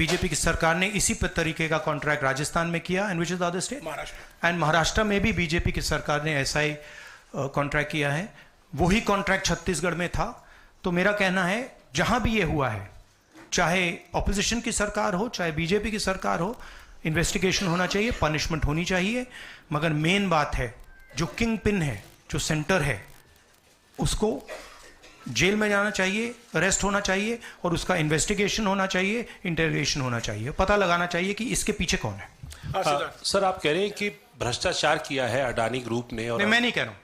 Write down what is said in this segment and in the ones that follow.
BJP की सरकार ने इसी तरीके का कॉन्ट्रैक्ट राजस्थान में किया, and which is the other state, Maharashtra, and Maharashtra में भी बीजेपी की सरकार ने ऐसा ही कॉन्ट्रैक्ट किया है। वही कॉन्ट्रैक्ट छत्तीसगढ़ में था। तो मेरा कहना है जहां भी ये हुआ है, चाहे ऑपोजिशन की सरकार हो चाहे बीजेपी की सरकार हो, इन्वेस्टिगेशन होना चाहिए, पनिशमेंट होनी चाहिए, मगर मेन बात है जो किंग पिन है, जो सेंटर है, उसको जेल में जाना चाहिए, अरेस्ट होना चाहिए, और उसका इन्वेस्टिगेशन होना चाहिए, इंटरोगेशन होना चाहिए, पता लगाना चाहिए कि इसके पीछे कौन है। सर आप कह रहे हैं कि भ्रष्टाचार किया है अडानी ग्रुप ने, और नहीं, मैं नहीं कह रहा हूं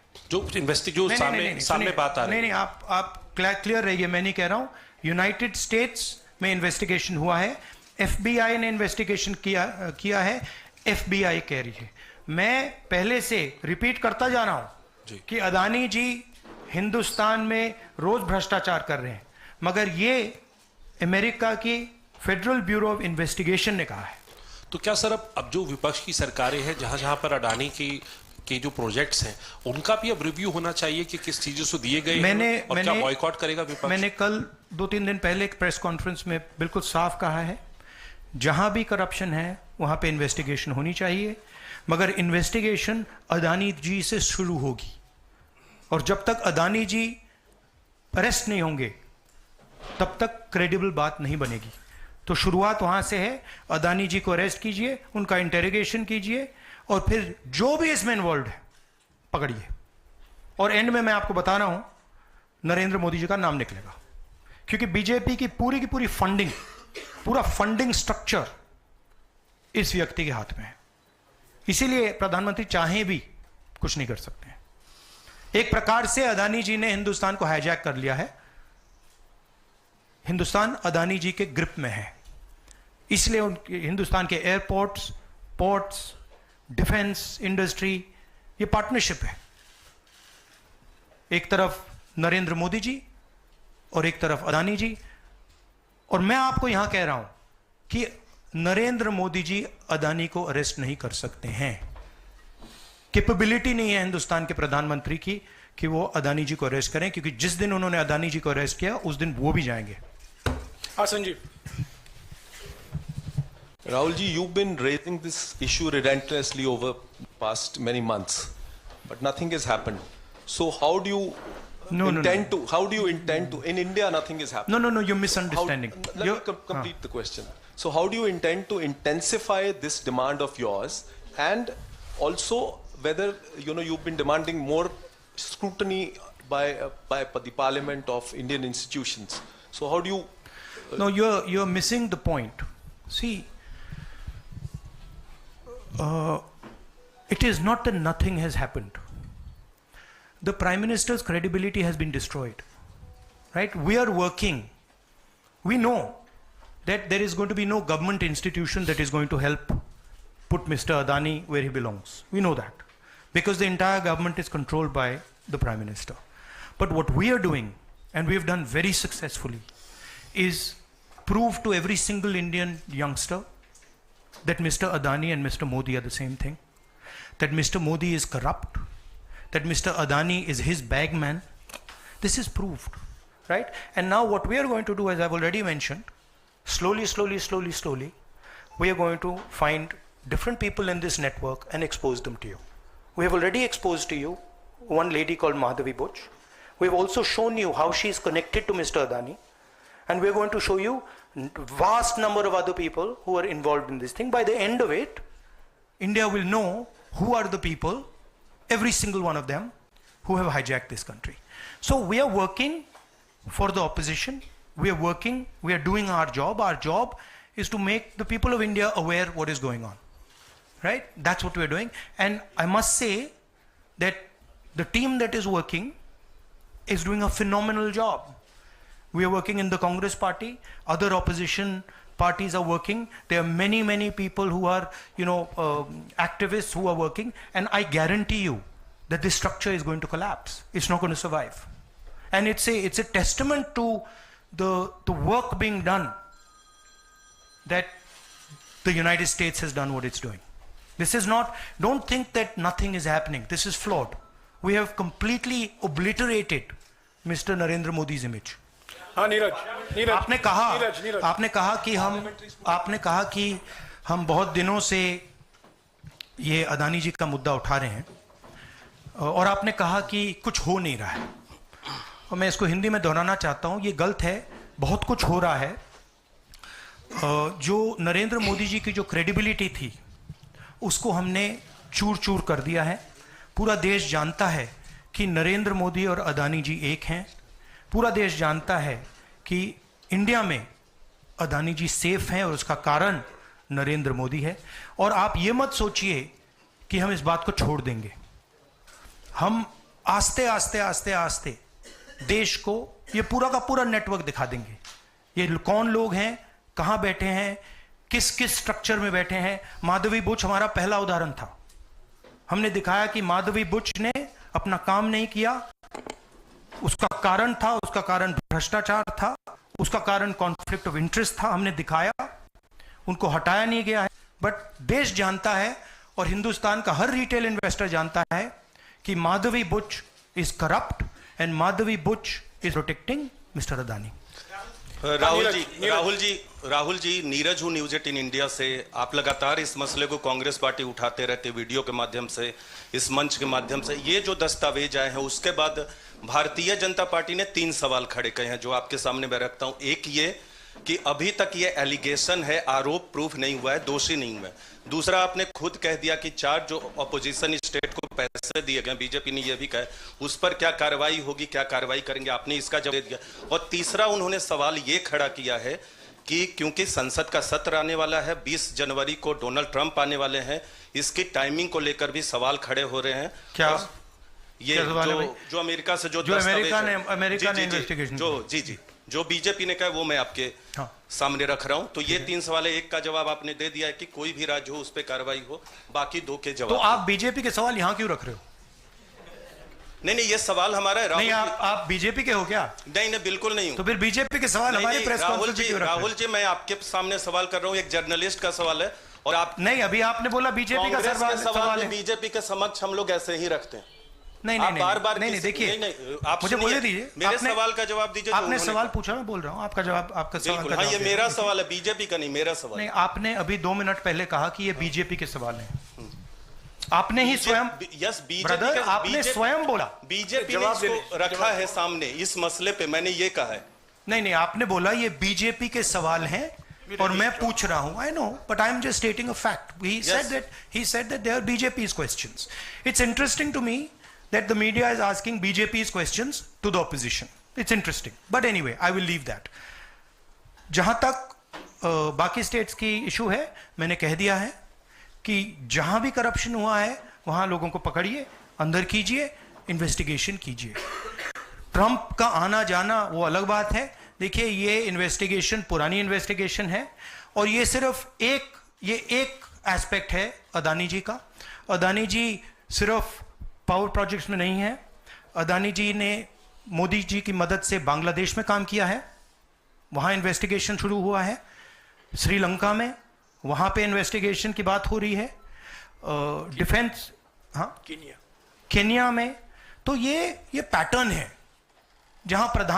जो सामने बात आ रही है। नहीं, आप क्लियर रहिए, मैं नहीं कह रहा हूं। यूनाइटेड स्टेट्स में इन्वेस्टिगेशन हुआ है, एफबीआई ने इन्वेस्टिगेशन किया है, एफबीआई कह रही है। मैं पहले से रिपीट करता जा रहा हूं कि अदानी जी हिंदुस्तान में रोज भ्रष्टाचार कर रहे हैं, मगर ये अमेरिका की फेडरल ब्यूरो ऑफ इन्वेस्टिगेशन ने कहा है। तो क्या सर अब जो विपक्ष की सरकारें हैं, जहां जहां पर अडानी के जो प्रोजेक्ट्स हैं, उनका भी अब रिव्यू होना चाहिए कि किस चीजों से दिए गए हैं, और क्या बॉयकॉट करेगा विपक्ष? मैंने कल 2-3 दिन पहले एक प्रेस कॉन्फ्रेंस में बिल्कुल साफ कहा है, जहां भी करप्शन है वहां पे इन्वेस्टिगेशन होनी चाहिए, मगर इन्वेस्टिगेशन अदानी जी से शुरू होगी, और जब तक अदानी जी अरेस्ट नहीं होंगे तब तक क्रेडिबल बात नहीं बनेगी। तो शुरुआत वहां से है, अदानी जी को अरेस्ट कीजिए, उनका इंटेरोगेशन कीजिए, और फिर जो भी इसमें इन्वॉल्व है पकड़िए, और एंड में मैं आपको बता रहा हूं नरेंद्र मोदी जी का नाम निकलेगा, क्योंकि बीजेपी की पूरी फंडिंग, पूरा फंडिंग स्ट्रक्चर इस व्यक्ति के हाथ में है। इसीलिए प्रधानमंत्री चाहे भी कुछ नहीं कर सकते हैं। एक प्रकार से अदानी जी ने हिंदुस्तान को हाईजैक कर लिया है, हिंदुस्तान अदानी जी के ग्रिप में है, इसलिए हिंदुस्तान के एयरपोर्ट्स, पोर्ट्स, डिफेंस इंडस्ट्री, ये पार्टनरशिप है। एक तरफ नरेंद्र मोदी जी और एक तरफ अदानी जी, और मैं आपको यहां कह रहा हूं कि नरेंद्र मोदी जी अदानी को अरेस्ट नहीं कर सकते हैं। कैपेबिलिटी नहीं है हिंदुस्तान के प्रधानमंत्री की कि वो अदानी जी को अरेस्ट करें, क्योंकि जिस दिन उन्होंने अदानी जी को अरेस्ट किया उस दिन वो भी जाएंगे। हाँ Sanjeev. Rahul ji, you've been raising this issue relentlessly over past many months, but nothing has happened. So how do you intend to? How do you intend to? In India, nothing is happening. No, you're misunderstanding. Let me complete the question. So how do you intend to intensify this demand of yours, and also whether you've been demanding more scrutiny by the Parliament of Indian institutions? So how do you? No, you're missing the point. See. It is not that nothing has happened. The Prime Minister's credibility has been destroyed. Right? We are working. We know that there is going to be no government institution that is going to help put Mr. Adani where he belongs. We know that. Because the entire government is controlled by the Prime Minister. But what we are doing, and we have done very successfully, is prove to every single Indian youngster that Mr. Adani and Mr. Modi are the same thing, that Mr. Modi is corrupt, that Mr. Adani is his bagman. This is proved, right? And now what we are going to do, as I've already mentioned, slowly, we are going to find different people in this network and expose them to you. We have already exposed to you one lady called Madhavi Buch. We've also shown you how she is connected to Mr. Adani, and we're going to show you vast number of other people who are involved in this thing. By the end of it, India will know who are the people, every single one of them, who have hijacked this country. So we are working for the opposition. We are working, we are doing our job. Our job is to make the people of India aware what is going on. Right? That's what we're doing. And I must say that the team that is working is doing a phenomenal job. We are working in the Congress party, other opposition parties are working. There are many people who are, activists who are working, and I guarantee you that this structure is going to collapse. It's not going to survive. And it's a testament to the work being done that the United States has done what it's doing. This is not, don't think that nothing is happening. This is flawed. We have completely obliterated Mr. Narendra Modi's image. हाँ नीरज आपने कहा कि हम बहुत दिनों से ये अदानी जी का मुद्दा उठा रहे हैं और आपने कहा कि कुछ हो नहीं रहा है, और मैं इसको हिंदी में दोहराना चाहता हूं, ये गलत है। बहुत कुछ हो रहा है। जो नरेंद्र मोदी जी की जो क्रेडिबिलिटी थी उसको हमने चूर चूर कर दिया है। पूरा देश जानता है कि नरेंद्र मोदी और अदानी जी एक हैं। पूरा देश जानता है कि इंडिया में अदानी जी सेफ हैं और उसका कारण नरेंद्र मोदी है। और आप ये मत सोचिए कि हम इस बात को छोड़ देंगे। हम आस्ते आस्ते आस्ते आस्ते देश को ये पूरा का पूरा नेटवर्क दिखा देंगे। ये कौन लोग हैं, कहां बैठे हैं, किस किस स्ट्रक्चर में बैठे हैं। माधवी बुच हमारा पहला उदाहरण था। हमने दिखाया कि माधवी बुच ने अपना काम नहीं किया, उसका कारण भ्रष्टाचार था, उसका कारण कॉन्फ्लिक्ट ऑफ इंटरेस्ट था। हमने दिखाया, उनको हटाया नहीं गया है। बट देश जानता है और हिंदुस्तान का हर रिटेल इन्वेस्टर जानता है कि Madhabi Buch is corrupt and Madhabi Buch is protecting mister Adani. Rahul ji, Neeraj हूं न्यूज 18 इंडिया से। आप लगातार इस मसले को कांग्रेस पार्टी उठाते रहते, वीडियो के माध्यम से, इस मंच के माध्यम से। ये जो दस्तावेज आए हैं उसके बाद भारतीय जनता पार्टी ने 3 सवाल खड़े किए हैं जो आपके सामने मैं रखता हूं। एक ये कि अभी तक ये एलिगेशन है, आरोप प्रूफ नहीं हुआ है, दोषी नहीं हुआ है। दूसरा, आपने खुद कह दिया कि 4 जो अपोजिशन स्टेट को पैसे दिए गए, बीजेपी ने यह भी कहा, उस पर क्या कार्रवाई होगी, क्या कार्रवाई करेंगे, आपने इसका जवाब दिया। और तीसरा, उन्होंने सवाल ये खड़ा किया है कि क्योंकि संसद का सत्र आने वाला है, 20 जनवरी को डोनाल्ड ट्रंप आने वाले हैं, इसकी टाइमिंग को लेकर भी सवाल खड़े हो रहे हैं। क्या ये जो अमेरिका से जो अमेरिका ने इन्वेस्टिगेशन जो बीजेपी ने कहा वो मैं आपके सामने रख रहा हूं। तो ये 3 सवाल है। एक का जवाब आपने दे दिया है कि कोई भी राज्य हो उस पर कार्रवाई हो, बाकी 2 के जवाब। तो आप बीजेपी के सवाल यहां क्यों रख रहे हो? नहीं, ये सवाल हमारा है। नहीं, आप बीजेपी के हो क्या? नहीं, बिल्कुल नहीं हूं। तो फिर बीजेपी के सवाल हमारे प्रेस कॉन्फ्रेंस में क्यों रख रहे हो? राहुल जी, मैं आपके सामने सवाल कर रहा हूं, एक जर्नलिस्ट का सवाल है। और आप नहीं, अभी आपने बोला बीजेपी का सवाल है। बीजेपी के समक्ष हम लोग ऐसे ही रखते हैं। नहीं, बार देखिए, आप मुझे बोलने दीजिए। मेरे सवाल का जवाब दीजिए। आपने सवाल पूछा, मैं बोल रहा हूं आपका जवाब, आपका सवाल का जवाब। ये मेरा सवाल है, बीजेपी का नहीं, मेरा सवाल। नहीं, आपने अभी 2 मिनट पहले कहा कि ये बीजेपी के सवाल हैं। आपने ही स्वयं, यस, ब्रदर, आपने स्वयं बोला बीजेपी ने इसको रखा है सामने इस मसले पे, मैंने ये कहा है। नहीं, आपने बोला ये बीजेपी के सवाल हैं और मैं पूछ रहा हूं। I know, but I am just stating a fact. He said that they are BJP's questions. It's interesting to me that the media is asking BJP's questions to the opposition. It's interesting. But anyway, I will leave that. जहां तक बाकी states की issue है, मैंने कह दिया है कि जहां भी करप्शन हुआ है वहां लोगों को पकड़िए, अंदर कीजिए, इन्वेस्टिगेशन कीजिए। ट्रंप का आना जाना वो अलग बात है। देखिए, ये इन्वेस्टिगेशन पुरानी इन्वेस्टिगेशन है और ये सिर्फ एक एस्पेक्ट है अदानी जी का। अदानी जी सिर्फ पावर प्रोजेक्ट्स में नहीं है। अदानी जी ने मोदी जी की मदद से बांग्लादेश में काम किया है, वहां इन्वेस्टिगेशन शुरू हुआ है। श्रीलंका में, वहां पे इन्वेस्टिगेशन की बात हो रही है। डिफेंस, केन्या में। तो ये पैटर्न है जहां प्रधान